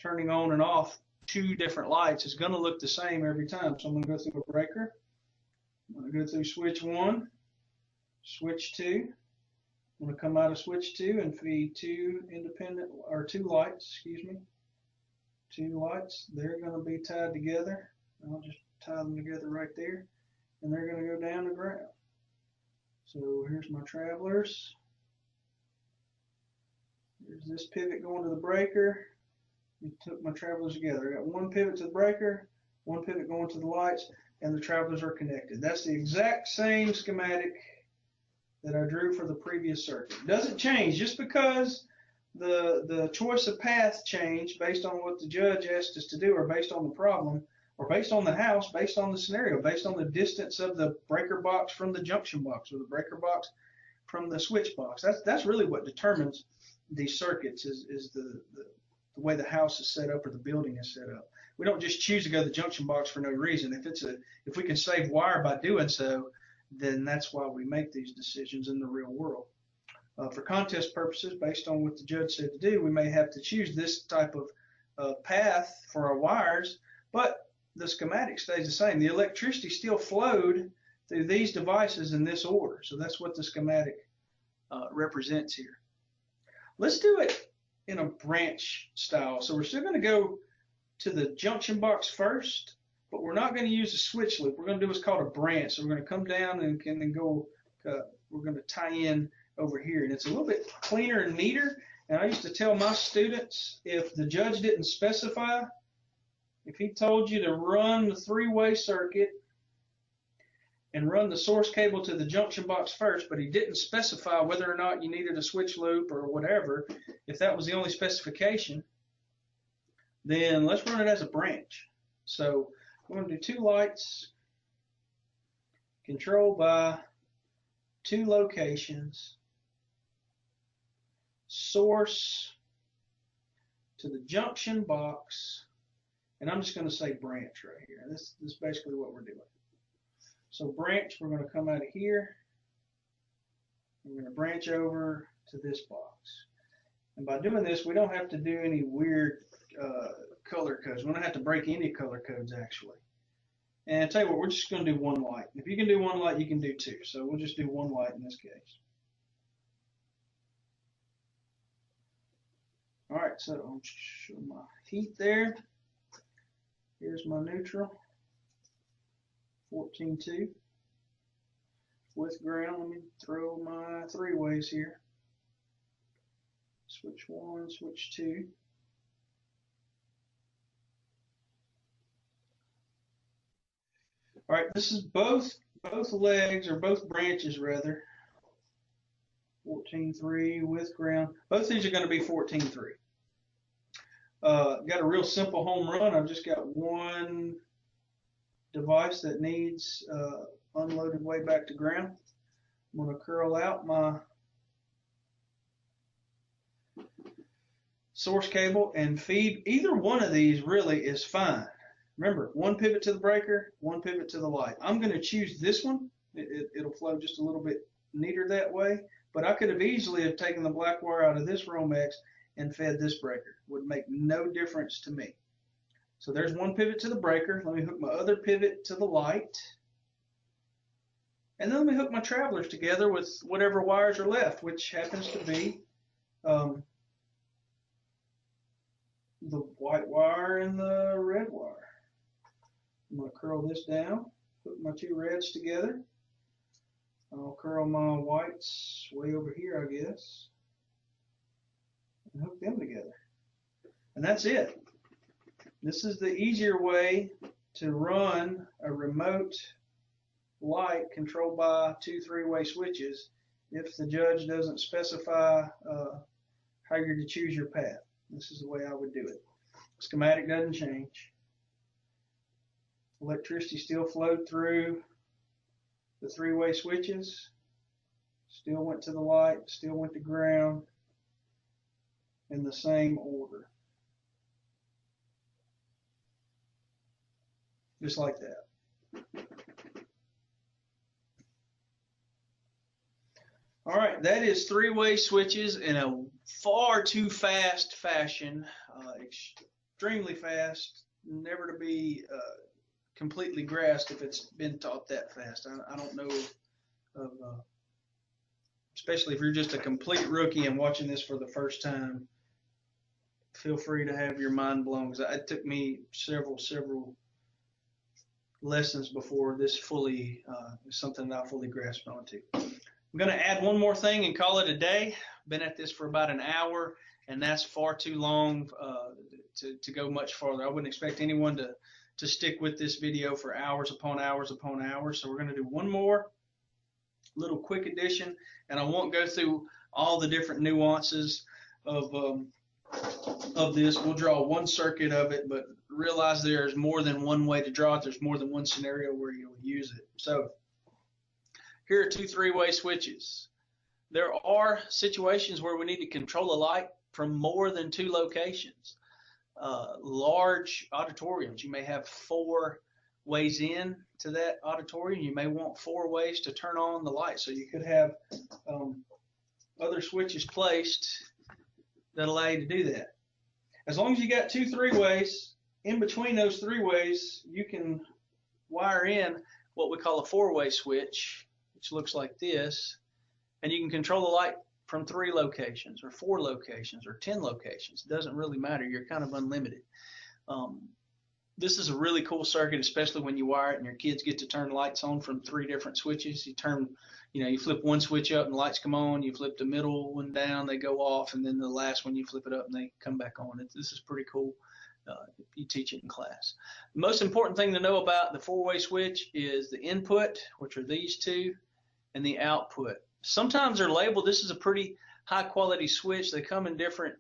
turning on and off two different lights is going to look the same every time. So I'm going to go through a breaker. I'm going to go through switch 1, switch 2. I'm going to come out of switch 2 and feed two lights, two lights. They're going to be tied together. I'll just tie them together right there, and they're going to go down to ground. So here's my travelers. There's this pivot going to the breaker. We took my travelers together. I got one pivot to the breaker, one pivot going to the lights, and the travelers are connected. That's the exact same schematic that I drew for the previous circuit. It doesn't change just because the choice of path changed based on what the judge asked us to do, or based on the problem, or based on the house, based on the scenario, based on the distance of the breaker box from the junction box, or the breaker box from the switch box. That's really what determines these circuits, is the way the house is set up or the building is set up. We don't just choose to go to the junction box for no reason. If we can save wire by doing so, then that's why we make these decisions in the real world. For contest purposes, based on what the judge said to do, we may have to choose this type of path for our wires, but the schematic stays the same. The electricity still flowed through these devices in this order. So that's what the schematic represents here. Let's do it in a branch style. So we're still going to go to the junction box first, but we're not going to use a switch loop. We're going to do what's called a branch. So we're going to come down and then go, we're going to tie in over here. And it's a little bit cleaner and neater. And I used to tell my students, if the judge didn't specify, if he told you to run the three-way circuit and run the source cable to the junction box first, but he didn't specify whether or not you needed a switch loop or whatever, if that was the only specification, then let's run it as a branch. So we're going to do two lights controlled by two locations, source to the junction box, and I'm just going to say branch right here. This is basically what we're doing. So branch, we're going to come out of here. We're going to branch over to this box. And by doing this, we don't have to do any weird color codes. We don't have to break any color codes, actually. And I tell you what, we're just going to do one light. If you can do one light, you can do two. So we'll just do one light in this case. All right, so I'll show my heat there. Here's my neutral, 14.2. With ground, let me throw my three ways here. Switch 1, switch 2. All right, this is both legs, or both branches rather. 14.3 with ground. Both these are going to be 14.3. Got a real simple home run. I've just got one device that needs unloaded way back to ground. I'm going to curl out my source cable and feed. Either one of these really is fine. Remember, one pivot to the breaker, one pivot to the light. I'm going to choose this one. It'll flow just a little bit neater that way, but I could have easily have taken the black wire out of this Romex and fed this breaker. Would make no difference to me. So there's one pivot to the breaker. Let me hook my other pivot to the light. And then let me hook my travelers together with whatever wires are left, which happens to be the white wire and the red wire. I'm going to curl this down, put my two reds together. I'll curl my whites way over here, I guess, and hook them together. And that's it. This is the easier way to run a remote light controlled by two three-way switches if the judge doesn't specify how you're to choose your path. This is the way I would do it. Schematic doesn't change. Electricity still flowed through the three-way switches, still went to the light, still went to ground, in the same order. Just like that. All right, that is three-way switches in a far too fast fashion, extremely fast, never to be completely grasped if it's been taught that fast. I don't know of especially if you're just a complete rookie and watching this for the first time, feel free to have your mind blown, because it took me several lessons before this fully is something that I fully grasped onto. I'm going to add one more thing and call it a day. Been at this for about an hour, and that's far too long to go much farther. I wouldn't expect anyone to stick with this video for hours upon hours upon hours. So we're going to do one more little quick addition, and I won't go through all the different nuances of this. We'll draw one circuit of it, but realize there's more than one way to draw it. There's more than one scenario where you'll use it. So here are two three-way switches. There are situations where we need to control a light from more than two locations. Large auditoriums, you may have 4 ways in to that auditorium. You may want 4 ways to turn on the light. So you could have other switches placed that allow you to do that. As long as you got 2 three-ways, in between those 3 ways, you can wire in what we call a 4-way switch, which looks like this, and you can control the light from 3 locations or 4 locations or 10 locations. It doesn't really matter. You're kind of unlimited. This is a really cool circuit, especially when you wire it and your kids get to turn lights on from 3 different switches. You flip one switch up and the lights come on. You flip the middle one down, they go off, and then the last one you flip it up and they come back on. This is pretty cool. You teach it in class. The most important thing to know about the 4-way switch is the input, which are these 2, and the output. Sometimes they're labeled. This is a pretty high quality switch. They come in different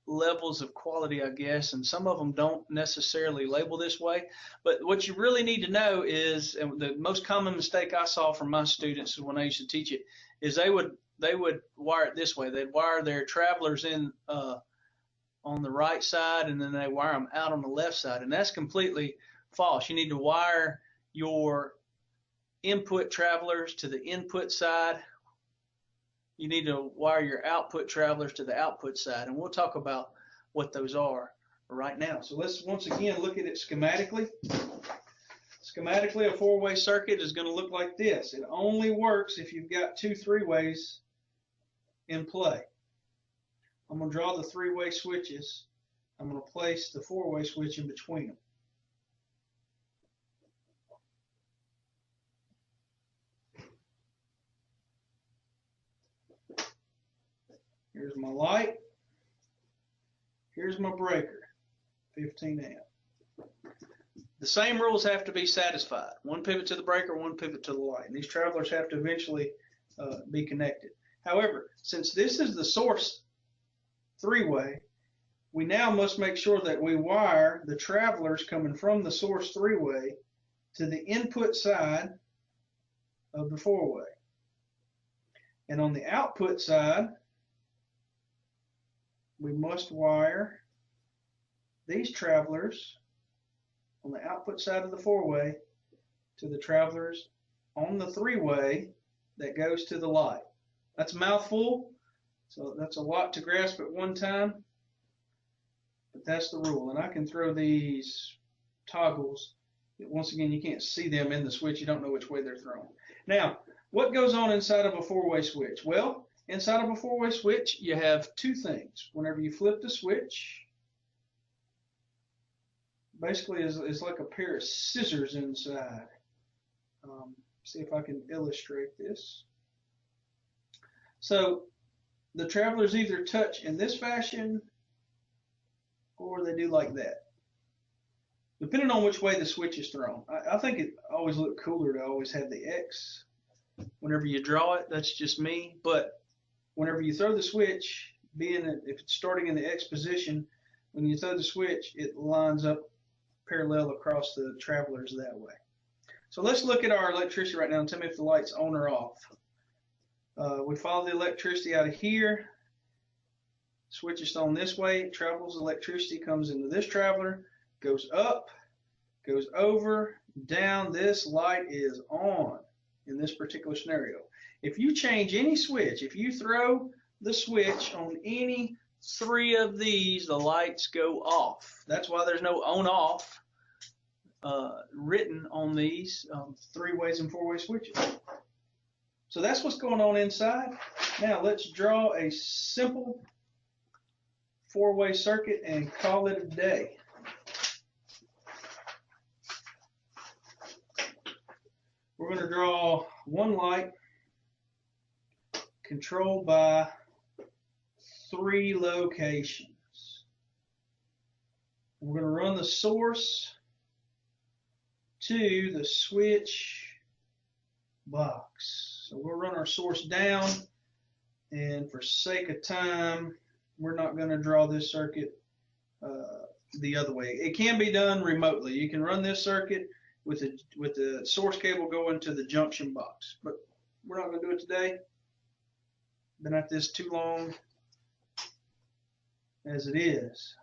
levels of quality, I guess, and some of them don't necessarily label this way. But what you really need to know is, and the most common mistake I saw from my students when I used to teach it, is they would wire it this way. They'd wire their travelers in on the right side, and then they wire them out on the left side, and that's completely false. You need to wire your input travelers to the input side. You need to wire your output travelers to the output side, and we'll talk about what those are right now. So let's once again look at it schematically. Schematically, a 4-way circuit is going to look like this. It only works if you've got 2 three-ways in play. I'm going to draw the 3-way switches. I'm going to place the 4-way switch in between them. Here's my light. Here's my breaker, 15 amp. The same rules have to be satisfied. One pivot to the breaker, one pivot to the light. And these travelers have to eventually be connected. However, since this is the source 3-way, we now must make sure that we wire the travelers coming from the source 3-way to the input side of the 4-way. And on the output side, we must wire these travelers on the output side of the 4-way to the travelers on the 3-way that goes to the light. That's a mouthful, so that's a lot to grasp at one time, but that's the rule. And I can throw these toggles. Once again, you can't see them in the switch. You don't know which way they're thrown. Now, what goes on inside of a 4-way switch? Well, inside of a 4-way switch, you have 2 things. Whenever you flip the switch, basically it's like a pair of scissors inside. See if I can illustrate this. So the travelers either touch in this fashion or they do like that, depending on which way the switch is thrown. I think it always looked cooler to always have the X whenever you draw it. That's just me. But whenever you throw the switch, if it's starting in the X position, when you throw the switch, it lines up parallel across the travelers that way. So let's look at our electricity right now and tell me if the light's on or off. We follow the electricity out of here. switches on this way, it travels, electricity comes into this traveler, goes up, goes over, down, this light is on in this particular scenario. If you change any switch, if you throw the switch on any three of these, the lights go off. That's why there's no on-off written on these 3-ways and 4-way switches. So that's what's going on inside. Now let's draw a simple 4-way circuit and call it a day. We're going to draw one light controlled by 3 locations. We're going to run the source to the switch box. So we'll run our source down, and for sake of time, we're not going to draw this circuit the other way. It can be done remotely. You can run this circuit with the source cable going to the junction box, but we're not going to do it today. Been at this too long as it is.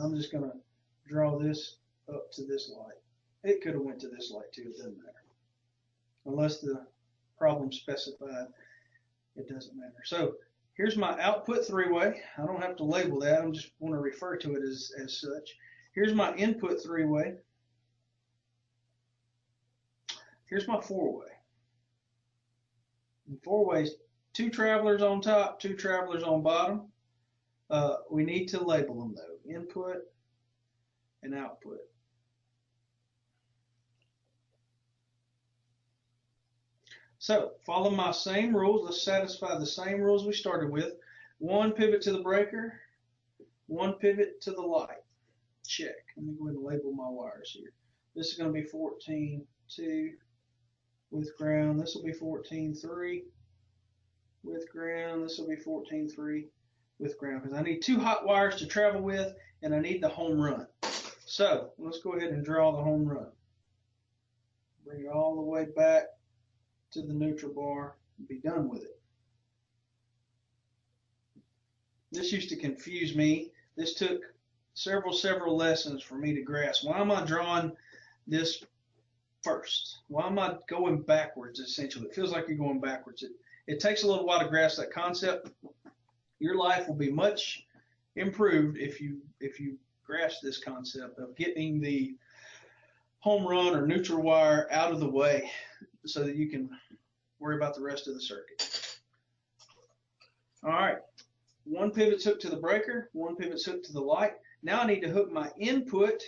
I'm just going to draw this up to this light. It could have went to this light too, it doesn't matter. Unless the problem specified, it doesn't matter. So here's my output 3-way. I don't have to label that, I just want to refer to it as such. Here's my input 3-way. Here's my 4-way. 4-ways, 2 travelers on top, 2 travelers on bottom. We need to label them though, input and output. So follow my same rules. Let's satisfy the same rules we started with. 1 pivot to the breaker, 1 pivot to the light. Check. Let me go ahead and label my wires here. This is going to be 14.2 with ground. This will be 14.3 with ground. This will be 14.3 with ground, because I need 2 hot wires to travel with, and I need the home run. So let's go ahead and draw the home run. Bring it all the way back to the neutral bar and be done with it. This used to confuse me. This took several lessons for me to grasp. Why am I drawing this first? Why am I going backwards, essentially? It feels like you're going backwards. It takes a little while to grasp that concept. Your life will be much improved if you grasp this concept of getting the home run or neutral wire out of the way so that you can worry about the rest of the circuit. All right, 1 pivot's hooked to the breaker, 1 pivot's hooked to the light. Now I need to hook my input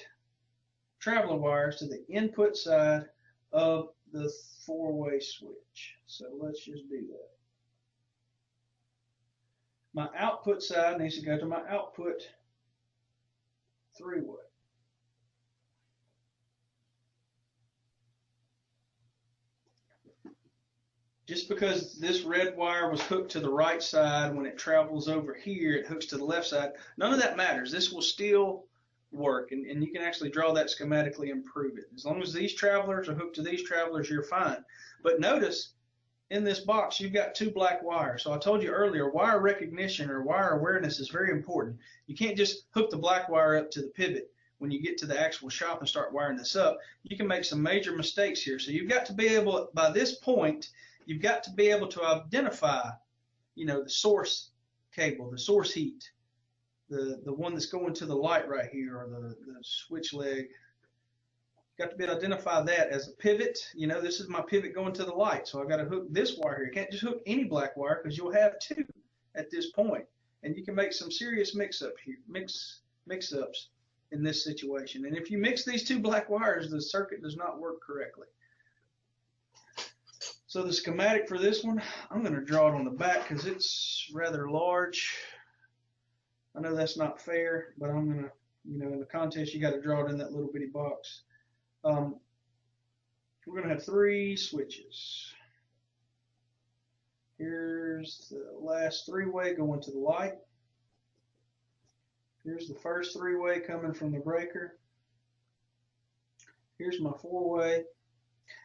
traveling wires to the input side of the 4-way switch. So let's just do that. My output side needs to go to my output 3-way. Just because this red wire was hooked to the right side, when it travels over here, it hooks to the left side. None of that matters. This will still work, and you can actually draw that schematically and prove it. As long as these travelers are hooked to these travelers, you're fine. But notice, in this box, you've got 2 black wires. So I told you earlier, wire recognition or wire awareness is very important. You can't just hook the black wire up to the pivot when you get to the actual shop and start wiring this up. You can make some major mistakes here. So you've got to be able, by this point, you've got to be able to identify, the source cable, the source heat, the one that's going to the light right here, or the switch leg. Got to be able to identify that as a pivot. This is my pivot going to the light, so I've got to hook this wire here. You can't just hook any black wire, because you'll have 2 at this point, and you can make some serious mix-ups in this situation. And if you mix these 2 black wires, the circuit does not work correctly. So the schematic for this one, I'm going to draw it on the back because it's rather large. I know that's not fair, but I'm going to, in the contest, you got to draw it in that little bitty box. We're going to have 3 switches. Here's the last 3-way going to the light. Here's the first 3-way coming from the breaker. Here's my 4-way.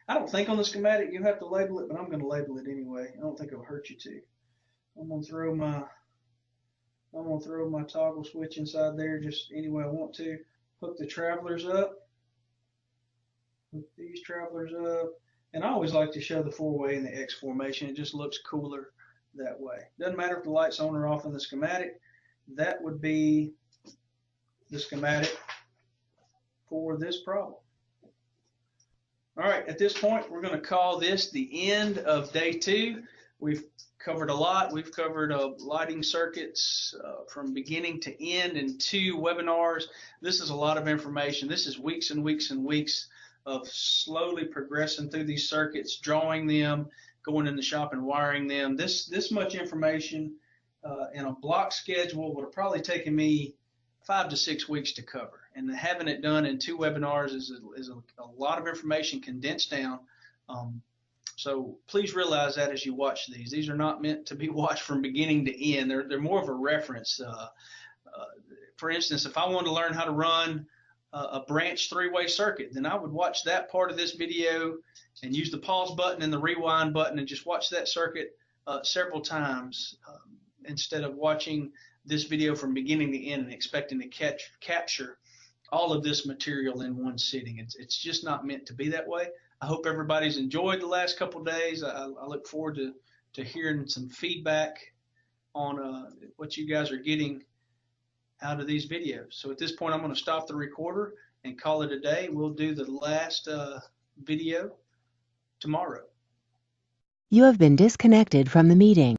I don't think on the schematic you have to label it, but I'm going to label it anyway. I don't think it'll hurt you to. I'm going to throw my toggle switch inside there just any way I want to. Hook the travelers up. Hook these travelers up. And I always like to show the 4-way in the X formation. It just looks cooler that way. Doesn't matter if the light's on or off in the schematic. That would be the schematic for this problem. All right, at this point, we're going to call this the end of day 2. We've covered a lot. We've covered lighting circuits from beginning to end in 2 webinars. This is a lot of information. This is weeks and weeks and weeks of slowly progressing through these circuits, drawing them, going in the shop and wiring them. This much information in a block schedule would have probably taken me 5 to 6 weeks to cover. And having it done in 2 webinars is a lot of information condensed down. So please realize that as you watch these. These are not meant to be watched from beginning to end. They're more of a reference. For instance, if I wanted to learn how to run a branch 3-way circuit, then I would watch that part of this video and use the pause button and the rewind button and just watch that circuit several times instead of watching this video from beginning to end and expecting to capture all of this material in one sitting. It's just not meant to be that way. I hope everybody's enjoyed the last couple of days. I look forward to hearing some feedback on what you guys are getting out of these videos. So at this point, I'm going to stop the recorder and call it a day. We'll do the last video tomorrow. You have been disconnected from the meeting.